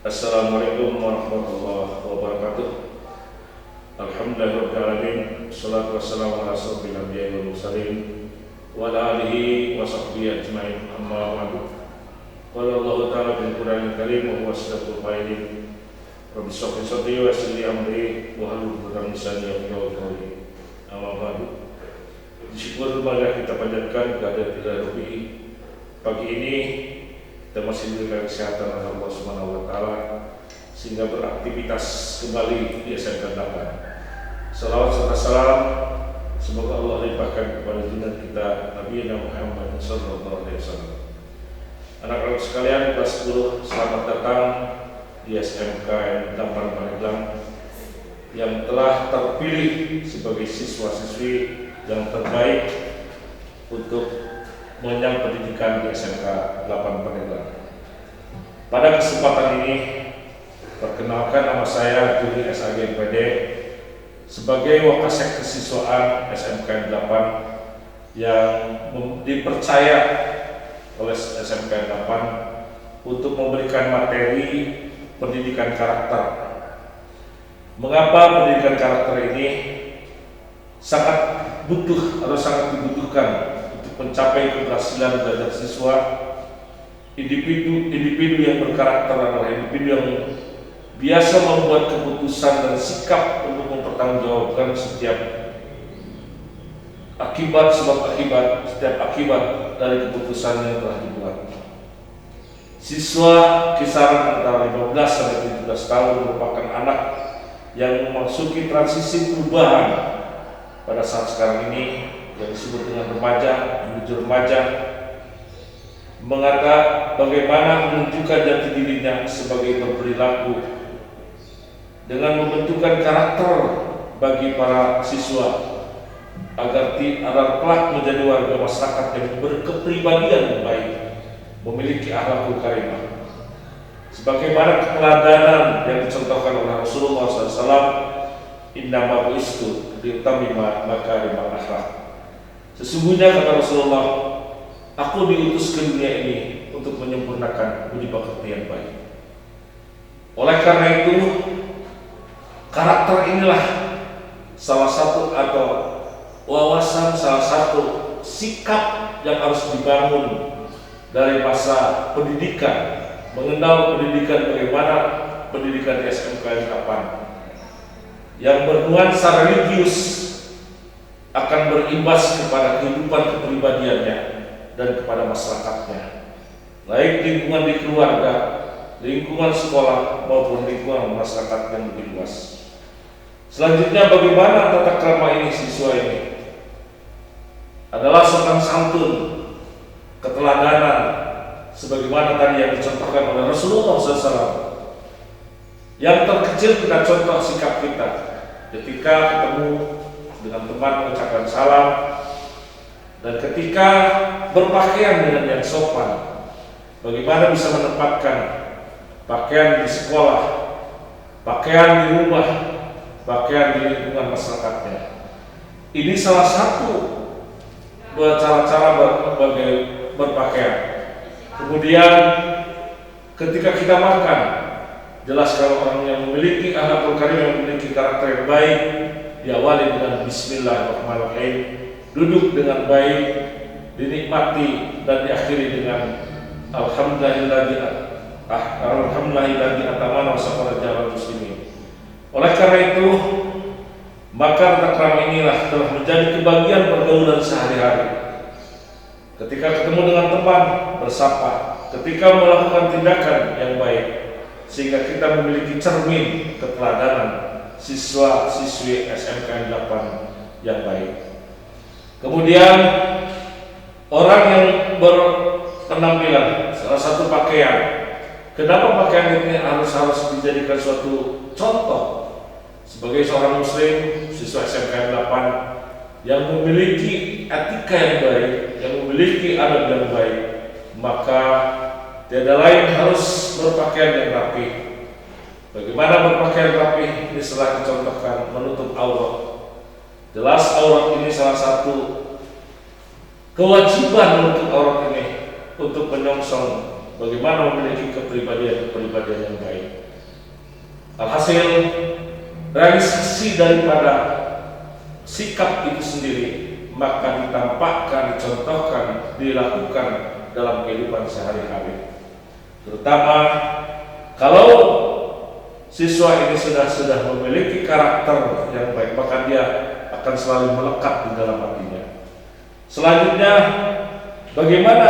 Assalamualaikum warahmatullahi wabarakatuh. Alhamdulillahirrahmanirrahim. Salatu wassalamu ala asyrofil anbiya'i wal mursalin wa ala alihi wa sahbihi ajma'in, amma ba'du. Qala Allah ta'ala bil Qur'anil Karim wa huwa asdaqul qailin. Rabbi shrah li sadri wa yassir li amri wa hlul 'uqdatam min lisani yafqahu qawli. Amma ba'du. Syukur kepada kita panjatkan kehadirat Rabbi. Pagi ini kita masih diberikan kesehatan oleh Allah Subhanahu wa taala sehingga beraktivitas kembali di SMK 8. Salawat serta salam semoga Allah limpahkan kepada junjungan kita Nabi Muhammad sallallahu alaihi wasallam. Anak-anak sekalian kelas 10, selamat datang di SMK 8 Pandeglang yang telah terpilih sebagai siswa-siswi yang terbaik untuk mengenyam pendidikan di SMK 8 Pandeglang. Pada kesempatan ini, perkenalkan nama saya Juli SAG MPD sebagai Wakasek Kesiswaan SMK 8 yang dipercaya oleh SMK 8 untuk memberikan materi pendidikan karakter. Mengapa pendidikan karakter ini sangat sangat dibutuhkan untuk mencapai keberhasilan belajar siswa? Individu yang berkarakter adalah individu yang biasa membuat keputusan dan sikap untuk mempertanggungjawabkan setiap akibat dari keputusan yang telah dibuat. Siswa kisaran antara 15 sampai 17 tahun merupakan anak yang memasuki transisi perubahan pada saat sekarang ini yang disebut dengan menuju remaja, bagaimana menunjukkan jati dirinya sebagai berperilaku dengan membentukkan karakter bagi para siswa agar kelak menjadi warga masyarakat yang berkepribadian yang baik, memiliki akhlakul karimah. Sebagaimana keteladanan yang dicontohkan oleh Rasulullah SAW, innama bu'istu liutammima makarimal akhlak. Sesungguhnya kata Rasulullah, aku diutus ke dunia ini untuk menyempurnakan budi pekerti yang baik. Oleh karena itu, karakter inilah salah satu sikap yang harus dibangun dari masa pendidikan, mengenal pendidikan bagaimana pendidikan di SMK 8 yang bernuansa religius akan berimbas kepada kehidupan kepribadiannya dan kepada masyarakatnya, baik lingkungan di keluarga, lingkungan sekolah maupun lingkungan masyarakat yang lebih luas. Selanjutnya, bagaimana tata krama ini siswa ini adalah sopan santun, keteladanan, sebagaimana tadi yang dicontohkan oleh Rasulullah SAW. Yang terkecil kita contoh sikap kita ketika ketemu dengan teman mengucapkan salam, dan ketika berpakaian dengan yang sopan, bagaimana bisa menempatkan pakaian di sekolah, pakaian di rumah, pakaian di lingkungan masyarakatnya. Ini salah satu cara-cara berpakaian. Kemudian ketika kita makan, jelas kalau orang yang memiliki akhlakul karim, yang memiliki karakter yang baik, diawali dengan bismillahirrahmanirrahim, duduk dengan baik, dinikmati dan diakhiri dengan alhamdulillahilladzi atamana wa safara jalan muslimin. Oleh karena itu, maka tata krama inilah telah menjadi kebagian pergaulan sehari-hari. Ketika ketemu dengan teman, bersapa, ketika melakukan tindakan yang baik, sehingga kita memiliki cermin keteladanan siswa-siswi SMK 8 yang baik. Kemudian orang yang berpenampilan, salah satu pakaian. Kenapa pakaian ini harus dijadikan suatu contoh sebagai seorang muslim, siswa SMK 8 yang memiliki etika yang baik, yang memiliki adab yang baik, maka tiada lain harus berpakaian yang rapi. Bagaimana berpakaian rapi? Ini telah dicontohkan menutup aurat. Jelas aurat ini salah satu kewajiban untuk aurat ini, untuk menyongsong bagaimana memiliki kepribadian yang baik. Alhasil, realisasi daripada sikap itu sendiri maka ditampakkan, dicontohkan, dilakukan dalam kehidupan sehari-hari. Terutama kalau siswa ini sudah memiliki karakter yang baik, maka dia akan selalu melekat di dalam hatinya. Selanjutnya, bagaimana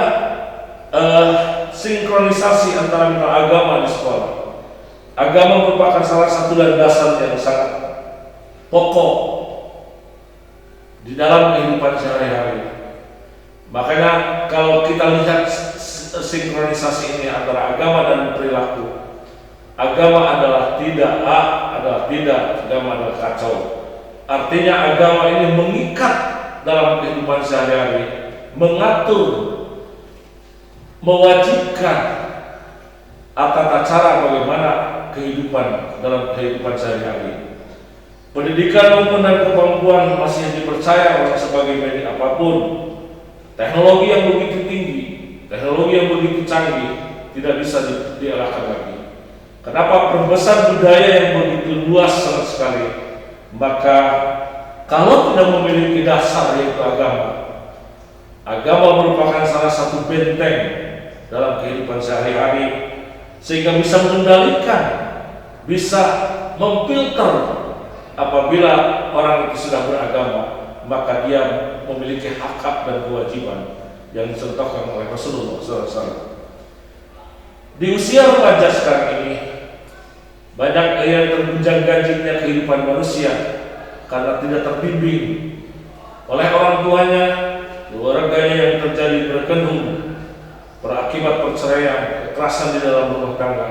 sinkronisasi antara agama di sekolah. Agama merupakan salah satu landasan yang sangat pokok di dalam kehidupan sehari-hari. Makanya kalau kita lihat sinkronisasi ini antara agama dan perilaku, agama adalah tidak, agama adalah kacau. Artinya agama ini mengikat dalam kehidupan sehari-hari, mengatur, mewajibkan tata cara bagaimana kehidupan dalam kehidupan sehari-hari. Pendidikan maupun dan kemampuan masih dipercaya oleh sebagai media apapun. Teknologi yang begitu tinggi, teknologi yang begitu canggih tidak bisa dielakkan lagi. Kenapa? Perbesar budaya yang begitu luas sekali. Maka kalau tidak memiliki dasar yaitu agama, agama merupakan salah satu benteng dalam kehidupan sehari-hari, sehingga bisa mengendalikan, bisa memfilter. Apabila orang itu sudah beragama, maka dia memiliki hak dan kewajiban yang dicontohkan oleh Rasulullah SAW. Di usia remaja sekarang ini, banyak yang tergunjang-ganjingnya kehidupan manusia karena tidak terbimbing oleh orang tuanya, keluarganya yang terjadi berkenung, berakibat perceraian, kekerasan di dalam rumah tangga,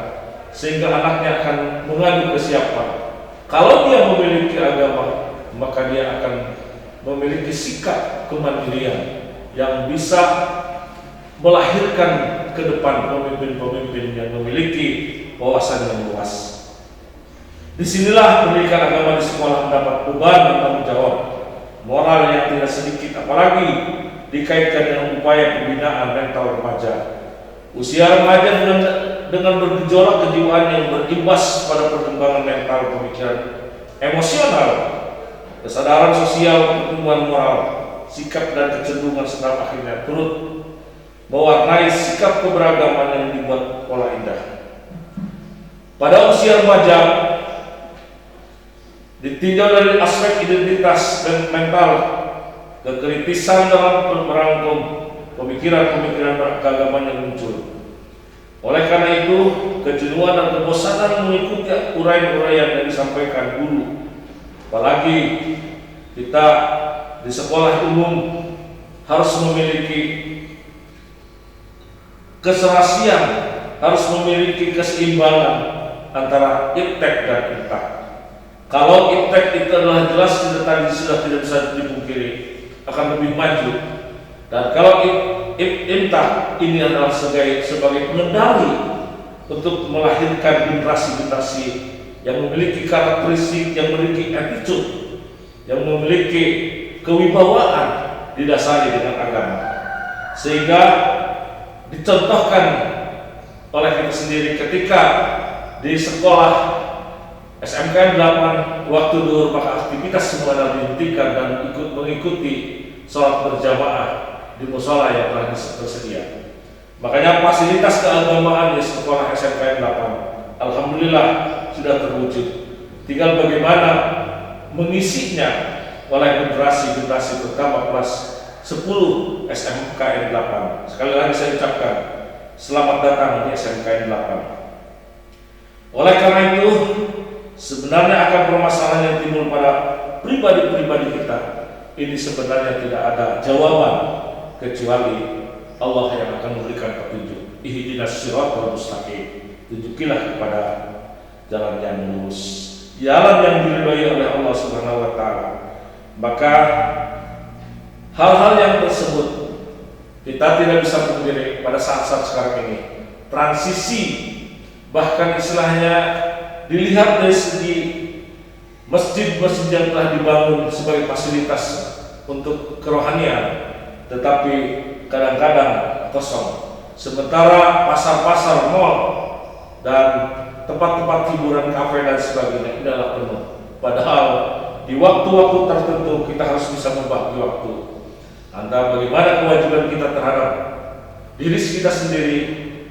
sehingga anaknya akan mengadu ke siapa. Kalau dia memiliki agama, maka dia akan memiliki sikap kemandirian yang bisa melahirkan ke depan pemimpin-pemimpin yang memiliki wawasan yang luas. Disinilah pendidikan agama di sekolah mendapat beban dan tanggung jawab moral yang tidak sedikit, apalagi dikaitkan dengan upaya pembinaan mental remaja. Usia remaja dengan bergejolak kejiwaan yang berimbas pada perkembangan mental, pemikiran, emosional, kesadaran sosial, pertumbuhan moral, sikap dan kecenderungan serta akhirnya turut mewarnai sikap keberagaman yang dibuat pola indah. Pada usia remaja ditinjau dari aspek identitas dan mental, kekritisan dalam merangkum pemikiran-pemikiran beragama yang muncul. Oleh karena itu, kejenuhan dan kebosanan mengikuti uraian-uraian yang disampaikan guru. Apalagi kita di sekolah umum harus memiliki keserasian, harus memiliki keseimbangan antara iptek dan intak. Kalau iptek itu adalah jelas sudah tidak bisa dipungkiri akan lebih maju, dan kalau intak ini adalah sebagai pengendali untuk melahirkan generasi-generasi yang memiliki karakteristik, yang memiliki attitude, yang memiliki kewibawaan didasari dengan agama, sehingga dicontohkan oleh kita sendiri ketika di sekolah SMK 8 waktu duhur maka aktivitas semua dihentikan dan mengikuti sholat berjamaah di musola yang telah tersedia. Makanya fasilitas keagamaan di sekolah SMK 8 alhamdulillah sudah terwujud. Tinggal bagaimana mengisinya oleh generasi-generasi terutama kelas 10 SMKN 8. Sekali lagi saya ucapkan selamat datang di SMKN 8. Oleh karena itu, sebenarnya akan permasalahan yang timbul pada pribadi-pribadi kita ini sebenarnya tidak ada jawaban kecuali Allah yang akan memberikan petunjuk. Ihdinas shiratal mustaqim. Tunjukilah kepada jalan yang lurus, jalan yang diridhai oleh Allah Subhanahu wa taala. Maka hal-hal yang tersebut kita tidak bisa pungkiri pada saat-saat sekarang ini. Transisi, bahkan istilahnya dilihat dari segi masjid-masjid yang telah dibangun sebagai fasilitas untuk kerohanian, tetapi kadang-kadang kosong. Sementara pasar-pasar, mal, dan tempat-tempat hiburan, kafe dan sebagainya adalah penuh. Padahal di waktu-waktu tertentu kita harus bisa membagi waktu antara bagaimana kewajiban kita terhadap diri kita sendiri,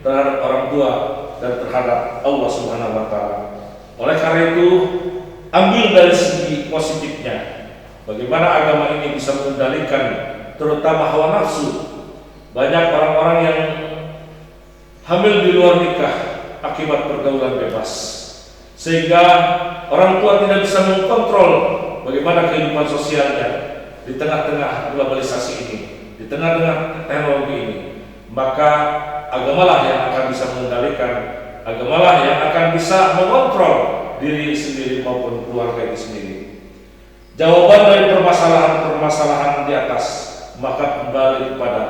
terhadap orang tua, dan terhadap Allah Subhanahu wa Ta'ala. Oleh karena itu, ambil dari segi positifnya, bagaimana agama ini bisa mengendalikan terutama hawa nafsu. Banyak orang-orang yang hamil di luar nikah akibat pergaulan bebas, sehingga orang tua tidak bisa mengkontrol bagaimana kehidupan sosialnya di tengah-tengah globalisasi ini, di tengah-tengah teknologi ini. Maka agamalah yang akan bisa mengendalikan, agamalah yang akan bisa mengontrol diri sendiri maupun keluarga itu sendiri. Jawaban dari permasalahan-permasalahan di atas maka kembali kepada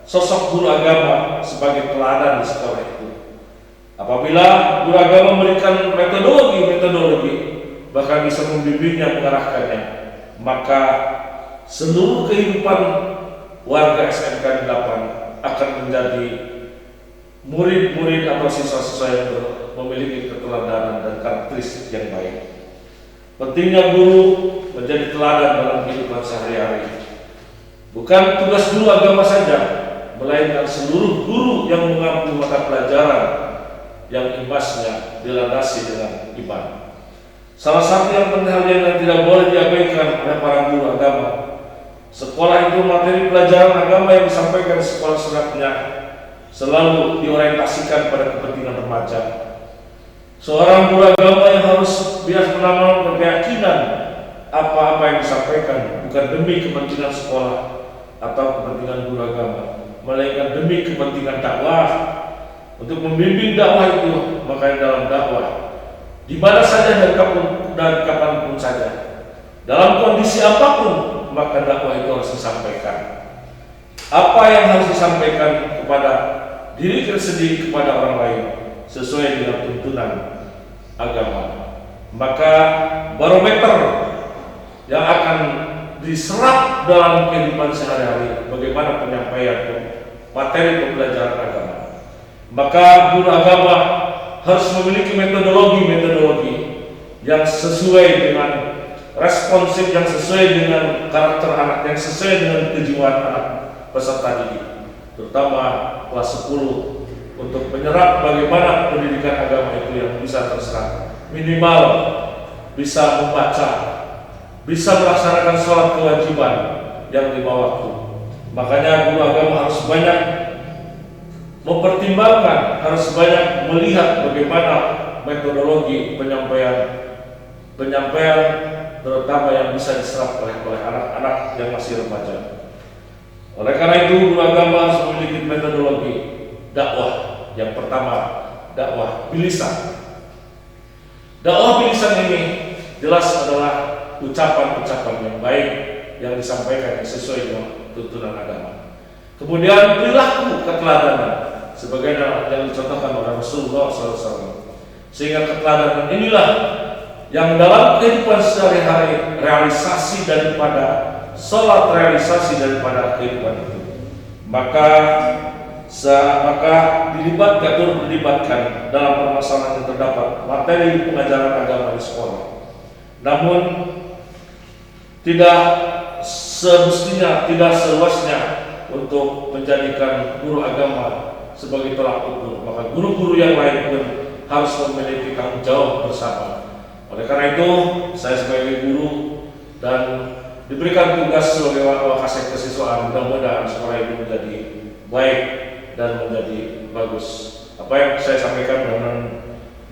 sosok guru agama sebagai teladan di sekolah itu. Apabila guru agama memberikan metodologi, bahkan bisa membimbingnya, mengarahkannya, maka seluruh kehidupan warga SMK 8 akan menjadi murid-murid atau siswa-siswa yang memiliki keteladanan dan karakteristik yang baik. Pentingnya guru menjadi teladan dalam kehidupan sehari-hari. Bukan tugas guru agama saja, melainkan seluruh guru yang mengampu mata pelajaran yang imbasnya dilandasi dengan iman. Salah satu yang penting yang tidak boleh diabaikan oleh para guru agama, sekolah itu materi pelajaran agama yang disampaikan di sekolah sunatnya selalu diorientasikan pada kepentingan remaja. Seorang guru agama yang harus bias menanam keyakinan apa-apa yang disampaikan bukan demi kepentingan sekolah atau kepentingan guru agama, melainkan demi kepentingan dakwah. Untuk membimbing dakwah itu, maka dalam dakwah di mana saja dan kapanpun saja, dalam kondisi apapun, maka dakwah itu harus disampaikan. Apa yang harus disampaikan kepada diri kita sendiri, kepada orang lain, sesuai dengan tuntunan agama. Maka barometer yang akan diserap dalam kehidupan sehari-hari, bagaimana penyampaian materi pembelajaran agama. Maka guru agama harus memiliki metodologi yang sesuai dengan responsif, yang sesuai dengan karakter anak, yang sesuai dengan kejiwaan anak peserta didik, terutama kelas 10, untuk menyerap bagaimana pendidikan agama itu yang bisa terserap. Minimal bisa membaca, bisa melaksanakan sholat kewajiban yang 5 waktu. Makanya guru agama harus banyak mempertimbangkan, harus banyak melihat bagaimana metodologi penyampaian terutama yang bisa diserap oleh anak-anak yang masih remaja. Oleh karena itu, guru agama harus memiliki metodologi dakwah. Yang pertama, dakwah bilisan. Dakwah bilisan ini jelas adalah ucapan-ucapan yang baik yang disampaikan yang sesuai dengan tuntunan agama. Kemudian perilaku keteladanan sebagaimana yang dicontohkan oleh Rasulullah SAW. Sehingga keteladanan inilah yang dalam kehidupan sehari-hari realisasi daripada sholat, realisasi daripada kehidupan itu. Maka dilibatkan dalam permasalahan yang terdapat materi pengajaran agama di sekolah. Namun tidak semestinya, tidak seluasnya untuk menjadikan guru agama sebagai tolak ukur. Maka guru-guru yang lain pun harus memiliki tanggung jawab bersama. Oleh karena itu, saya sebagai guru dan diberikan tugas sebagai wakasek kesiswaan, mudah-mudahan sekolah ini menjadi baik dan menjadi bagus. Apa yang saya sampaikan dengan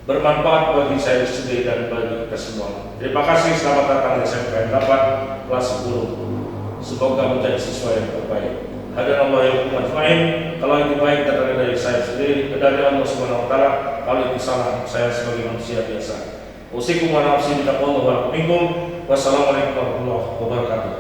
bermanfaat bagi saya sendiri dan bagi kita semua. Terima kasih, selamat datang di SMK 8 kelas 10. Semoga menjadi siswa yang terbaik. Hadirin Allah yang ajmain, kalau itu baik dari saya sendiri, dari Allah Subhanahu wa Ta'ala, kalau itu salah saya sebagai manusia biasa. Usikum wa nafsi bi taqwallah wa minkum. Wassalamualaikum warahmatullahi wabarakatuh.